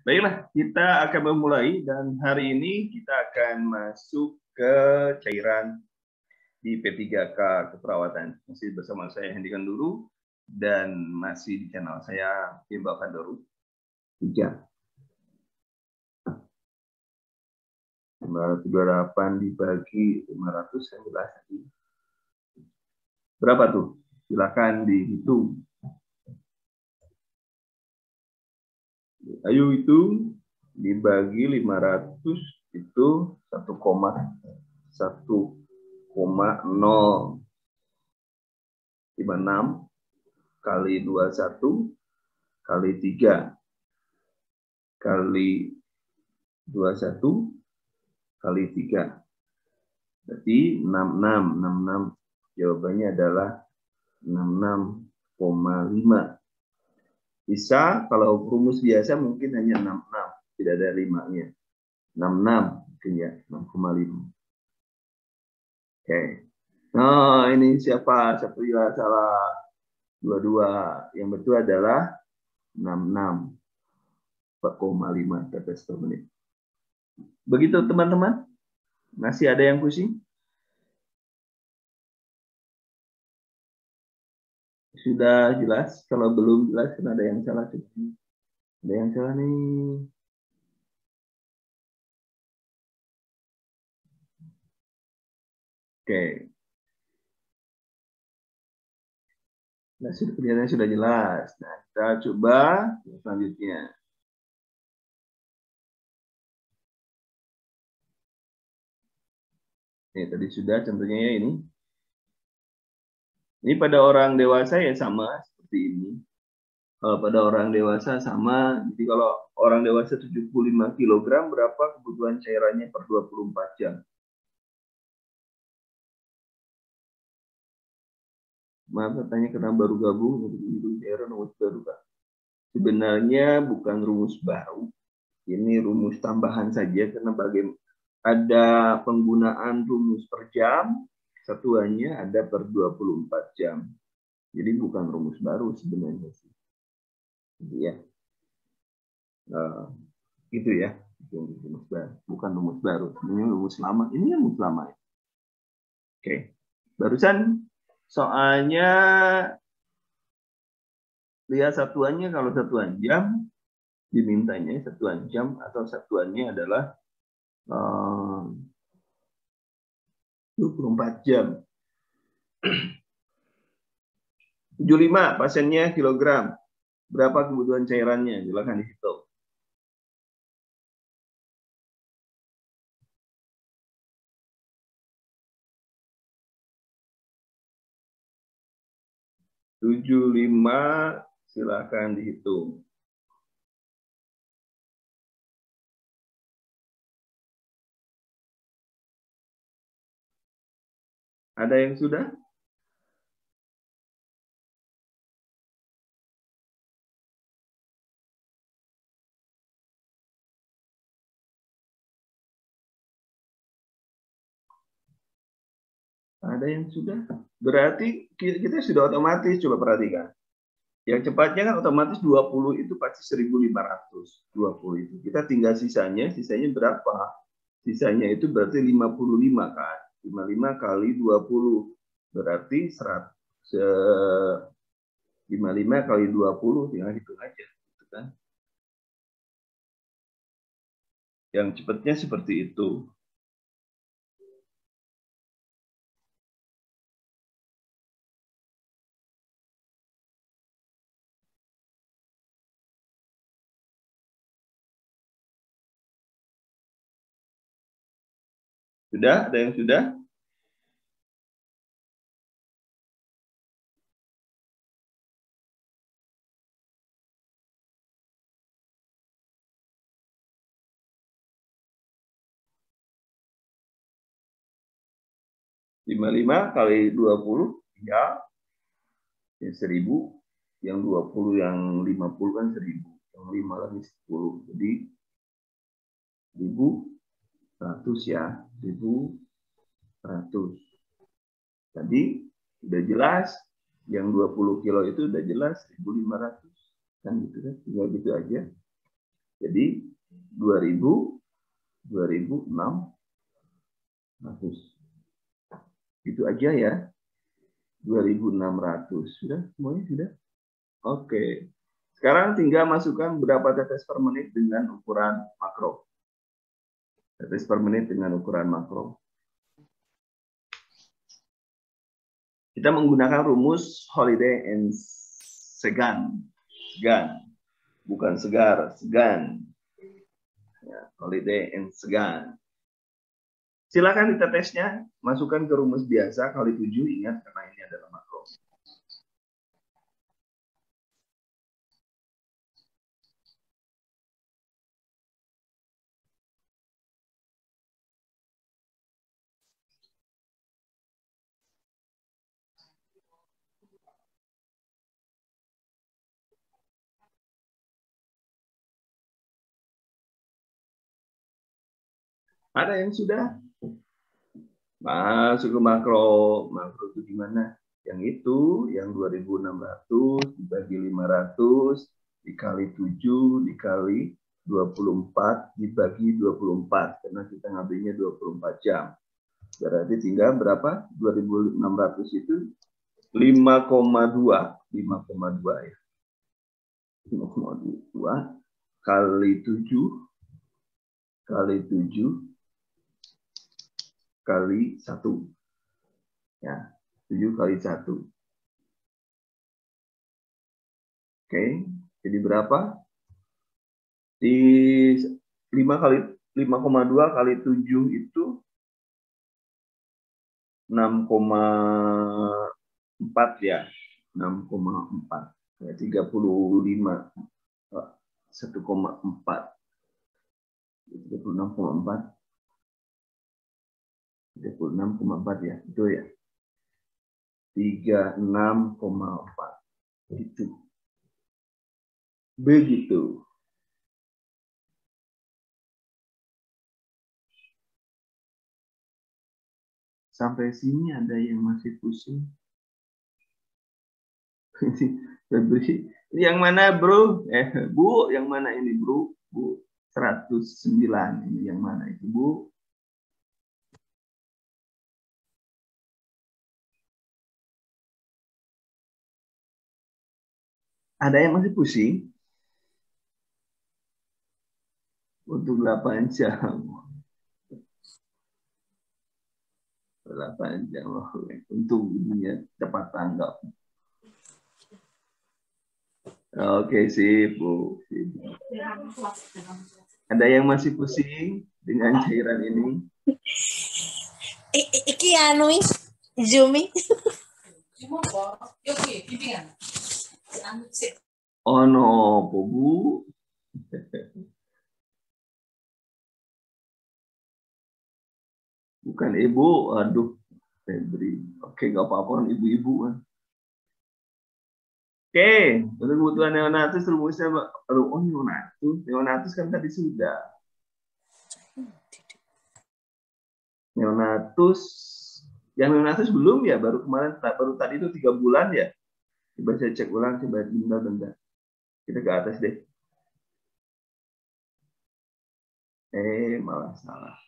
Baiklah, kita akan memulai dan hari ini kita akan masuk ke cairan di P3K keperawatan. Masih bersama saya Hendikan Duru dan masih di channel saya Bimba Kandoru 3. 528 dibagi 519. Berapa tuh? Silakan dihitung. Ayo hitung, dibagi 500 itu 1,056 kali 21 kali 3 kali 21 kali 3. Berarti 66. Jawabannya adalah 66,5. Bisa kalau rumus biasa mungkin hanya 66, tidak ada 5-nya. 66 mungkin ya, 6,5. Oke. Nah, ini siapa? Satu ya salah. 22. Yang betul adalah 66. 4,5 tetes per menit. Begitu teman-teman? Masih ada yang pusing? Sudah jelas? Kalau belum jelas kan ada yang salah. Ada yang salah nih. Oke. Nah, kelihatannya sudah jelas. Nah, kita coba selanjutnya. Ini tadi sudah contohnya ya ini. Ini pada orang dewasa ya sama seperti ini. Kalau pada orang dewasa sama, jadi kalau orang dewasa 75 kg berapa kebutuhan cairannya per 24 jam? Maaf tanya karena baru gabung untuk menghitung cairan rumus baru, Kak. Sebenarnya bukan rumus baru, ini rumus tambahan saja karena ada penggunaan rumus per jam, satuannya ada per 24 jam. Jadi bukan rumus baru sebenarnya sih. Ya. Gitu ya. Bukan rumus baru. Ini rumus lama. Ini rumus lama. Oke. Barusan soalnya lihat satuannya, kalau satuan jam dimintanya satuan jam atau satuannya adalah 24 jam. 75 pasiennya kilogram. Berapa kebutuhan cairannya? Silakan dihitung. Silakan dihitung. Ada yang sudah? Ada yang sudah? Berarti kita sudah otomatis, coba perhatikan. Yang cepatnya kan otomatis 20 itu pasti 1500. 20 itu. Kita tinggal sisanya berapa? Sisanya itu berarti 55 kan. 55 kali 20 berarti 55 kali 20 tinggal hitung aja gitu kan. Yang cepatnya seperti itu. Sudah? Ada yang sudah? Lima kali 20 ya 1000. Yang 20 yang 50 kan 1000. Yang 5 lagi 10. Jadi 1100 ya. 1100. Tadi udah jelas. Yang 20 kilo itu udah jelas 1500. Kan gitu kan. Tinggal gitu aja. Jadi 2000, 2600. Itu aja ya. 2600. Sudah semuanya sudah? Oke. Sekarang tinggal masukkan berapa tetes per menit dengan ukuran makro. Tetes per menit dengan ukuran makro. Kita menggunakan rumus Holiday and Segan. Segan. Bukan segar, segan. Ya, Holiday and Segan. Silakan ditetesnya, masukkan ke rumus biasa kali 7, ingat karena ini adalah makro. Ada yang sudah? Masuk ke makro. Makro itu gimana? Yang itu, yang 2600 dibagi 500 dikali 7 dikali 24 dibagi 24. Karena kita ngambilnya 24 jam. Berarti tinggal berapa? 2600 itu 5,2. 5,2 ya. 5,2 kali 7 kali 7 kali 1. Ya, 7 kali 1. Oke, jadi berapa? Di 5,2 kali 7 itu 6,4 ya. 6,4. 35. 1,4. 36,4. 36,4 ya. Itu ya. 36,4. Itu. Begitu. Sampai sini ada yang masih pusing. Yang mana, bro? Bu, yang mana ini, bro? Bu, 109. Ini yang mana itu, Bu? Ada yang masih pusing? Untuk 8 jam. 8 jam. Untung ibunya cepat tanggap. Oke, sip, Bu. Sip. Ada yang masih pusing dengan cairan ini? Iki anu Zumi. Oh no, Bu. Bukan ibu, aduh, Febri. Oke, nggak apa-apa, ibu-ibu. Oke, untuk kebutuhan neonatus rumusnya, oh neonatus kan tadi sudah. Neonatus, yang neonatus belum ya, baru kemarin, baru tadi itu 3 bulan ya. Coba saya cek ulang, coba bentar. Kita ke atas deh. Malah salah.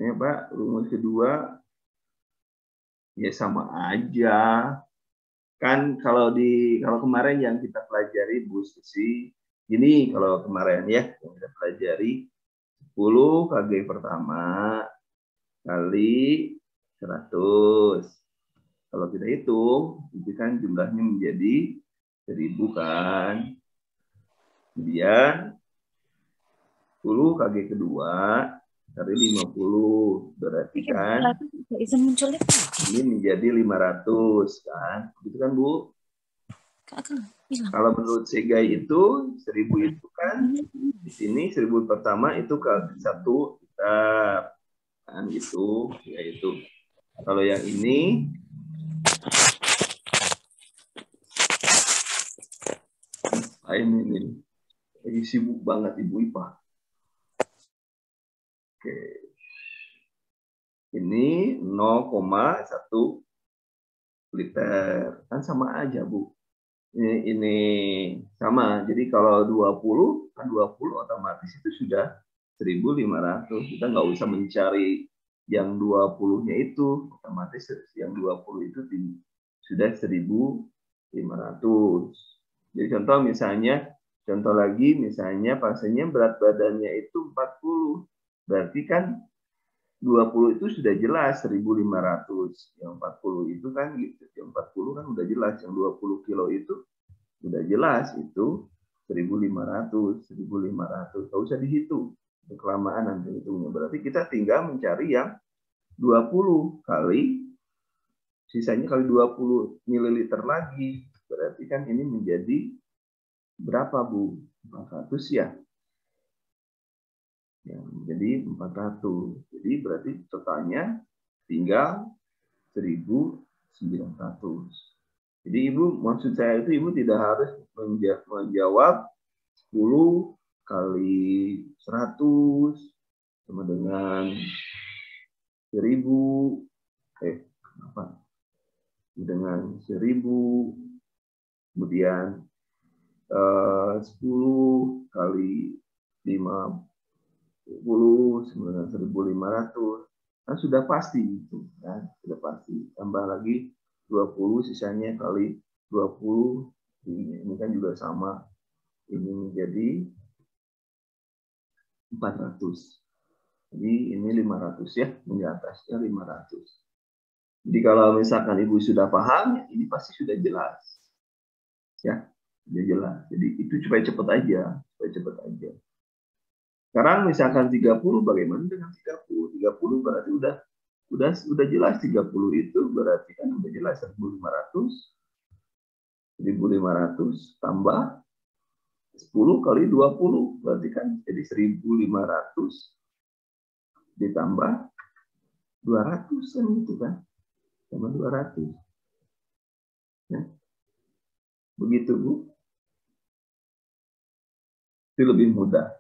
Ya Pak, rumus kedua ya sama aja. Kan kalau kemarin yang kita pelajari Bu Susi, ini kalau kemarin ya yang kita pelajari 10 kali pertama kali 100. Kalau kita hitung, itu kan jumlahnya menjadi 1000 kan. Kemudian 10 kali kedua kali 50. Berarti kan ini menjadi 500 kan. Begitu kan, Bu? Kalau menurut Segai itu 1000 itu kan di sini 1000 pertama itu kali 1 kita kan gitu, yaitu. Kalau yang ini ini lagi sibuk banget Ibu IPA. Oke. Ini 0,1 liter. Kan sama aja, Bu. Ini sama. Jadi kalau 20 kan 20 otomatis itu sudah 1.500. Kita nggak usah mencari yang 20-nya itu, otomatis yang 20 itu sudah 1.500. Jadi contoh lagi misalnya pasiennya berat badannya itu 40. Berarti kan 20 itu sudah jelas 1.500. Yang 40 itu kan gitu. Yang 40 kan udah jelas. Yang 20 kilo itu udah jelas itu 1.500. 1.500. Nggak usah dihitung. Kelamaan nanti hitungnya. Berarti kita tinggal mencari yang 20 kali, sisanya kali 20 ml lagi. Berarti kan ini menjadi berapa, Bu? 400 ya? Ya, jadi 400. Jadi berarti totalnya tinggal 1.900. Jadi Ibu, maksud saya itu Ibu tidak harus menjawab 10 kali 100 sama dengan 1.000. Apa? Dengan 1.000. Kemudian 10 kali 50 dengan 1.500. Kan sudah pasti itu, kan? Sudah pasti. Tambah lagi 20 sisanya kali 20. Ini kan juga sama. Ini menjadi 400. Jadi ini 500 ya, ini atasnya 500. Jadi kalau misalkan Ibu sudah paham, ini pasti sudah jelas. Ya, sudah jelas. Jadi itu supaya cepat aja, Sekarang misalkan 30, bagaimana dengan 30? 30 berarti udah jelas 30 itu berarti kan udah jelas 1.500. 1.500 tambah 10 kali 20 berarti kan jadi 1.500 ditambah 200 kan gitu kan. Sama 200. Ya. Begitu, Bu. Itu lebih mudah.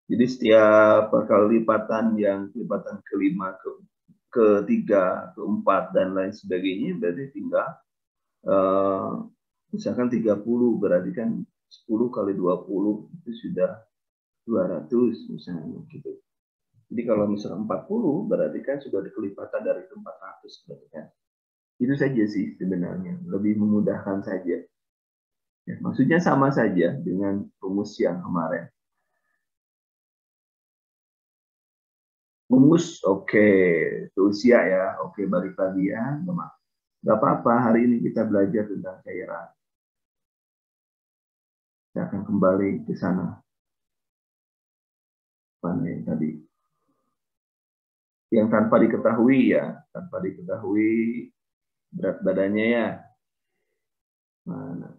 Jadi setiap kali lipatan yang lipatan kelima, ketiga, keempat, dan lain sebagainya, berarti tinggal misalkan 30, berarti kan 10 kali 20 itu sudah 200 misalnya gitu. Jadi kalau misalnya 40, berarti kan sudah kelipatan dari 400. Berarti kan. Itu saja sih sebenarnya, lebih memudahkan saja. Ya, maksudnya sama saja dengan rumus yang kemarin. Rumus, oke. Usia ya, oke, balik lagi ya. Gak apa-apa, hari ini kita belajar tentang cairan. Saya akan kembali ke sana. Yang tadi. Yang tanpa diketahui ya, tanpa diketahui berat badannya ya. Mana?